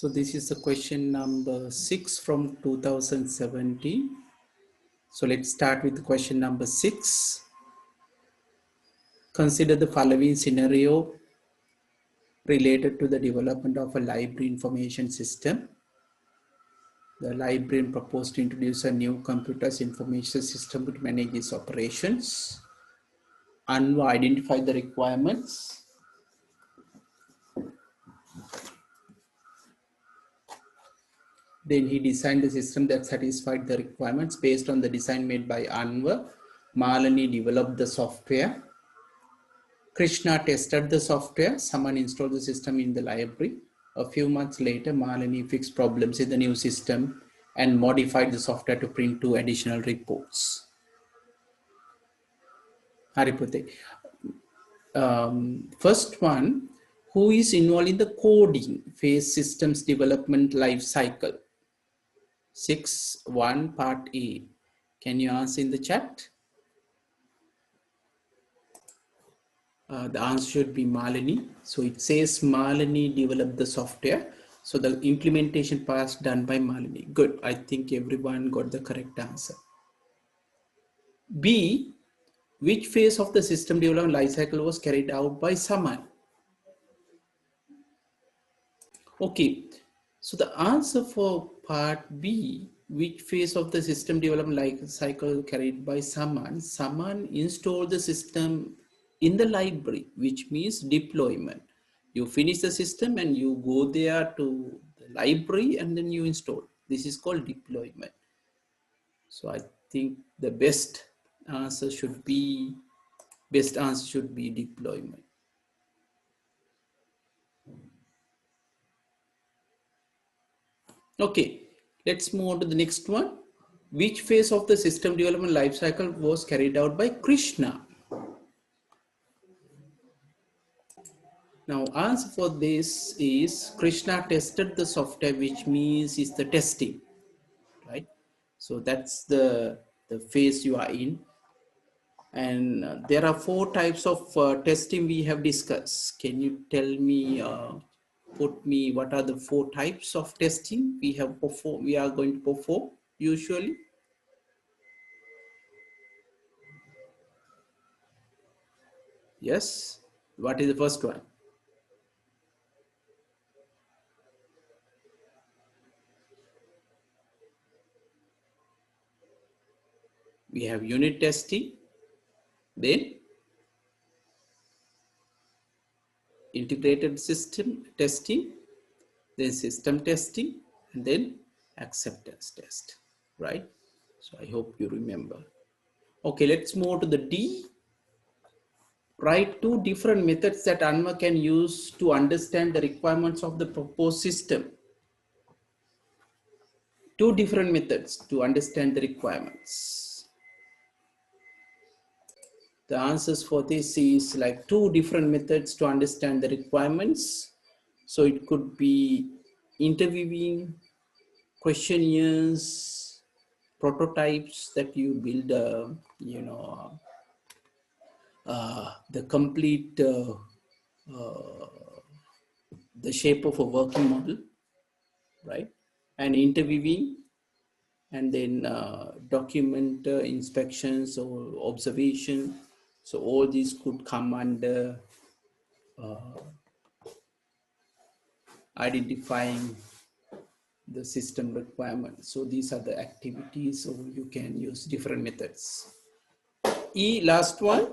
So this is the question number 6 from 2017. So let's start with question number 6. Consider the following scenario related to the development of a library information system. The librarian proposed to introduce a new computer's information system to manage its operations. Anwar identified the requirements. Then he designed the system that satisfied the requirements. Based on the design made by Anwar, Malini developed the software. Krishna tested the software. Someone installed the system in the library. A few months later, Malini fixed problems in the new system and modified the software to print 2 additional reports. Haripute. First one, who is involved in the coding phase systems development life cycle? 6.1 part A. Can you answer in the chat? The answer should be Malini. So it says Malini developed the software. So the implementation part is done by Malini. Good. I think everyone got the correct answer. B. Which phase of the system development life cycle was carried out by Saman? Okay. So the answer for part B, which phase of the system development life cycle carried by Saman? Saman installed the system in the library, which means deployment. You finish the system and you go there to the library and then you install. This is called deployment. So I think the best answer should be deployment. Okay, let's move on to the next one. Which phase of the system development life cycle was carried out by Krishna? Now, answer for this is Krishna tested the software, which means is the testing, right? So that's the phase you are in. And there are 4 types of testing we have discussed. Can you tell me, what are the 4 types of testing we are going to perform usually? Yes. What is the first one? We have unit testing, then integrated system testing, then system testing, and then acceptance test, right? So I hope you remember. Okay, let's move to the D. Write 2 different methods that Anwar can use to understand the requirements of the proposed system. 2 different methods to understand the requirements. The answers for this is like 2 different methods to understand the requirements. So it could be interviewing, questionnaires, prototypes that you build, the complete, the shape of a working model, right? And interviewing, and then document inspections or observation. So all these could come under identifying the system requirements. So these are the activities, so you can use different methods. Last one.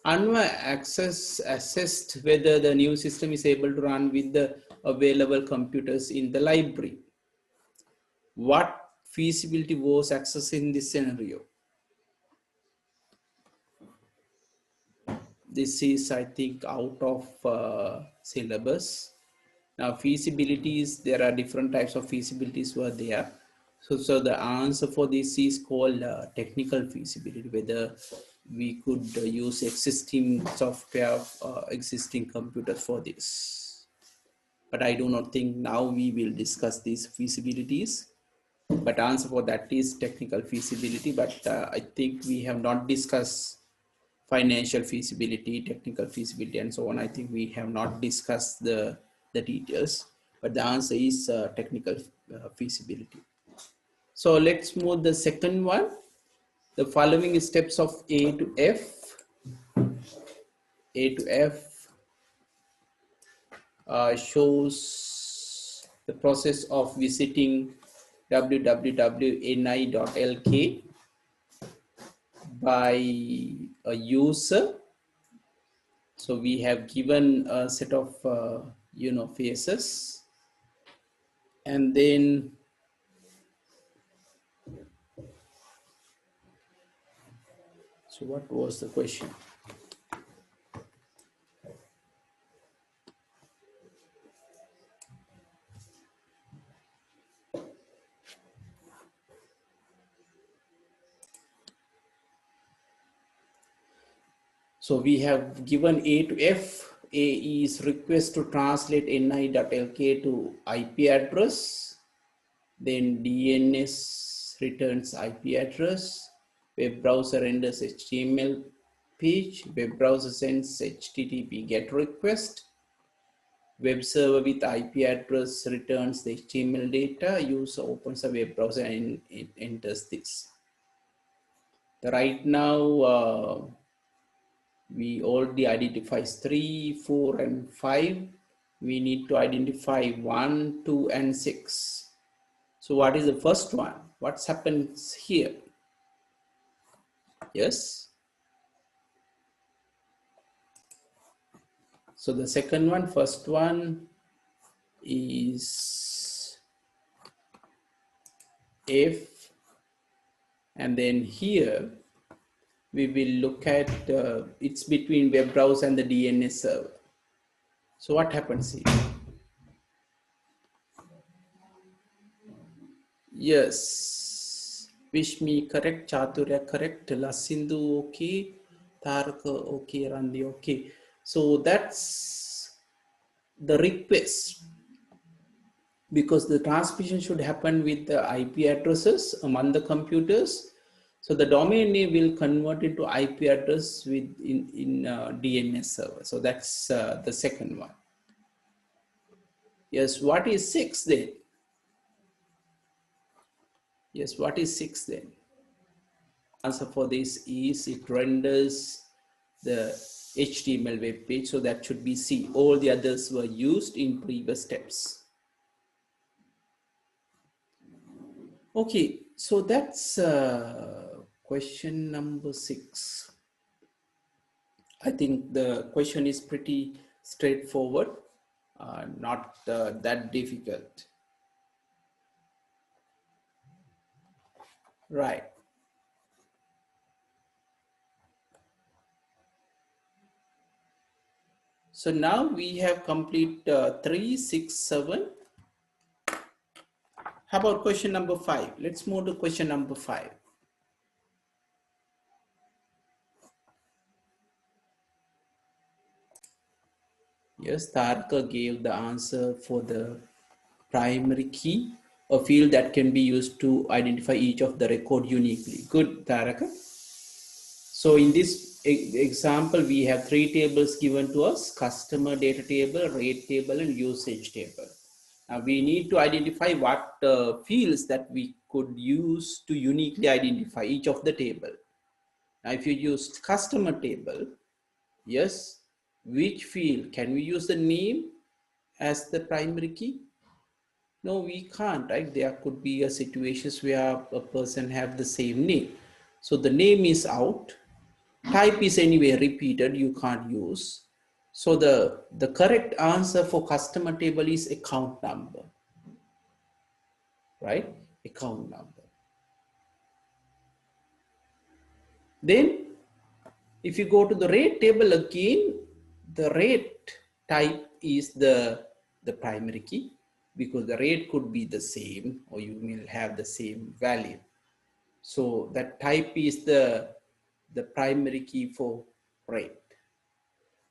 Anwar assessed whether the new system is able to run with the available computers in the library. What feasibility was accessed in this scenario? This is, I think, out of syllabus. Now, feasibilities, there are different types of feasibilities were there. So the answer for this is called technical feasibility, whether we could use existing software, existing computers for this. But I do not think now we will discuss these feasibilities. But answer for that is technical feasibility. But I think we have not discussed financial feasibility, technical feasibility, and so on. I think we have not discussed the the details, but the answer is technical feasibility. So let's move the second one. The following steps of A to F shows the process of visiting www.ni.lk by a user. So we have given a set of phases, and then so what was the question? So we have given A to F. A is request to translate ni.lk to IP address. Then DNS returns IP address. Web browser renders HTML page. Web browser sends HTTP GET request. Web server with IP address returns the HTML data. User opens a web browser and it enters this. Right now, we already identifies 3, 4, and 5. We need to identify 1, 2, and 6. So what is the first one? What happens here? Yes. So the second one, first one is F, and then here we will look at it's between web browser and the DNS server. So what happens here? Yes, Vishmi correct, Chaturya correct, Lasindu okay, Taraka okay, Randi okay. So that's the request, because the transmission should happen with the IP addresses among the computers. So the domain name will convert into IP address in DNS server. So that's the second one. Yes, what is 6 then? Yes, what is 6 then? Answer for this is it renders the HTML web page, so that should be C. All the others were used in previous steps. Okay, so that's question number 6. I think the question is pretty straightforward, not that difficult. Right. So now we have complete 3, 6, 7. How about question number 5? Let's move to question number 5. Yes, Tarka gave the answer for the primary key, a field that can be used to identify each of the record uniquely. Good, Taraka. So in this example, we have 3 tables given to us: customer data table, rate table, and usage table. Now we need to identify what fields that we could use to uniquely identify each of the table. Now if you use customer table, yes, which field? Can we use the name as the primary key? No, we can't, right? There could be a situations where a person have the same name. So the name is out. Type is anyway repeated, you can't use. So the correct answer for customer table is account number, right? Account number. Then if you go to the rate table again, the rate type is the primary key, because the rate could be the same or you will have the same value. So that type is the primary key for rate.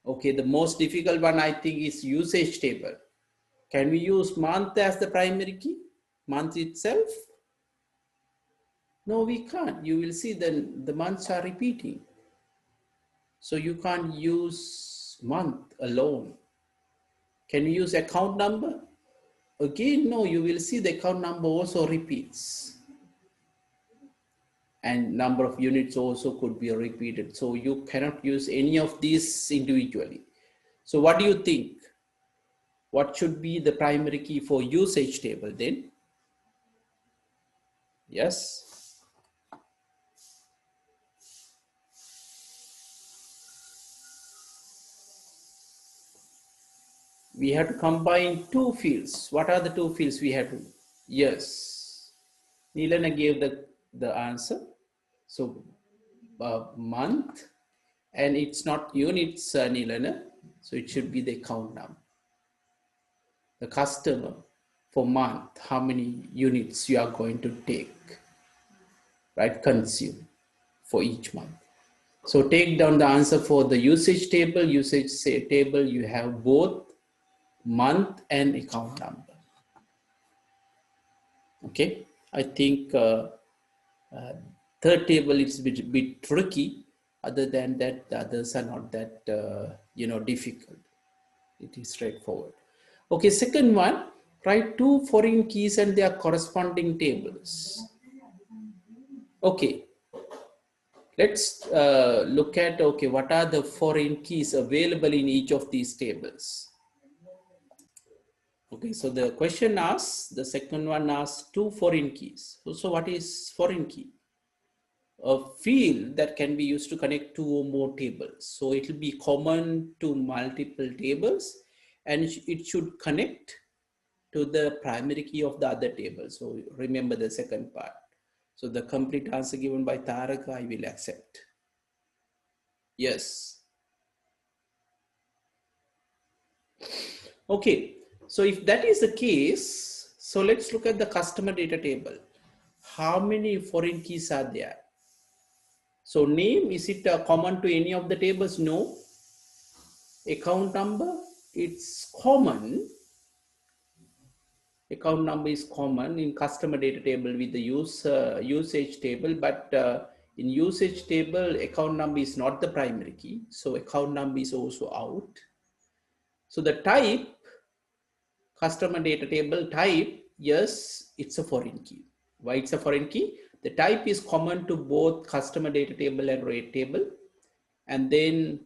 Okay, the most difficult one I think is usage table. Can we use month as the primary key? Month itself? No, we can't. You will see the months are repeating. So you can't use month alone. Can you use account number? Again, no, you will see the account number also repeats. And number of units also could be repeated. So you cannot use any of these individually. So what do you think? What should be the primary key for usage table then? Yes. We have to combine two fields. What are the two fields we have to? Yes. Nilana gave the answer. So month, and it's not units, Nilana. So it should be the account number. The customer for month, how many units you are going to take, right? Consume for each month. So take down the answer for the usage table. Usage table, you have both month and account number. Okay, I think third table is a bit tricky. Other than that, the others are not that difficult. It is straightforward. Okay, second one, write two foreign keys and their corresponding tables. Okay, let's look at, okay, what are the foreign keys available in each of these tables? Okay, so the question asks, the second one asks two foreign keys. So what is foreign key? A field that can be used to connect two or more tables. So it will be common to multiple tables, and it should connect to the primary key of the other table. So remember the second part. So the complete answer given by Tarak, I will accept. Yes. Okay. So if that is the case, so let's look at the customer data table. How many foreign keys are there? So name, is it common to any of the tables? No. Account number, it's common. Account number is common in customer data table with the usage table, but in usage table, account number is not the primary key. So account number is also out. So the type, customer data table type, yes, it's a foreign key. Why it's a foreign key? The type is common to both customer data table and rate table. And then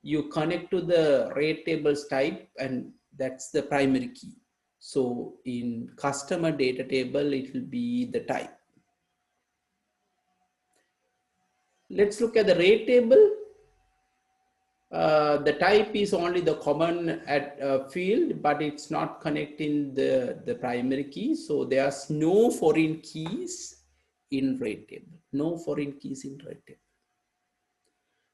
you connect to the rate tables type, and that's the primary key. So in customer data table, it will be the type. Let's look at the rate table. The type is only the common field, but it's not connecting the primary key. So there's no foreign keys in rate table. No foreign keys in rate table.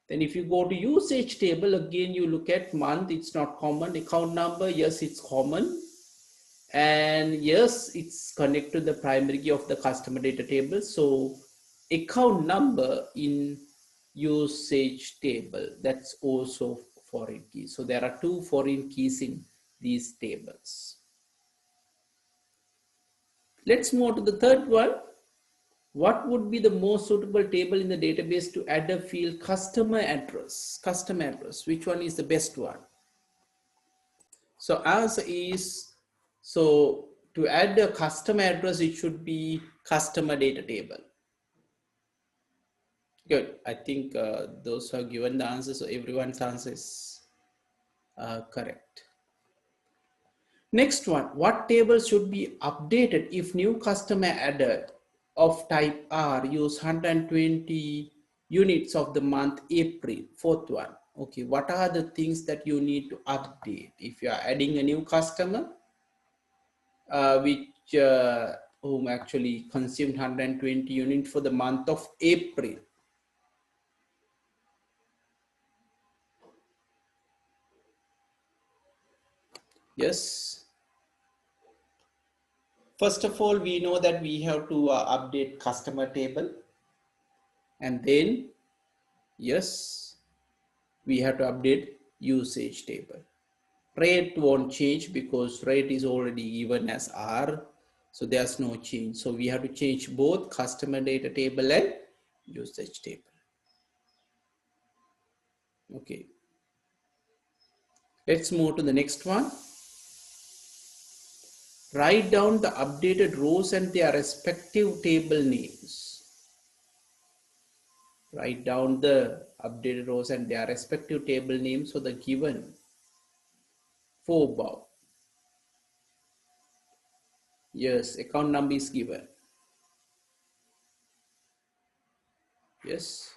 Then if you go to usage table, again, you look at month, it's not common. Account number, yes, it's common. And yes, it's connected to the primary key of the customer data table. So account number in usage table, that's also foreign key. So there are two foreign keys in these tables. Let's move to the third one. What would be the most suitable table in the database to add a field customer address? Customer address, which one is the best one? So answer is, so to add a customer address, it should be customer data table. Good. I think those who have given the answer, so everyone's answer is correct. Next one, what table should be updated if new customer added of type R use 120 units of the month April? Fourth one. Okay, what are the things that you need to update if you are adding a new customer which whom actually consumed 120 units for the month of April? Yes. First of all, we know that we have to update customer table, and then yes, we have to update usage table. Rate won't change because rate is already given as R, so there's no change. So we have to change both customer data table and usage table. Okay, let's move to the next one. Write down the updated rows and their respective table names. Write down the updated rows and their respective table names for the given four. Yes, account number is given. Yes.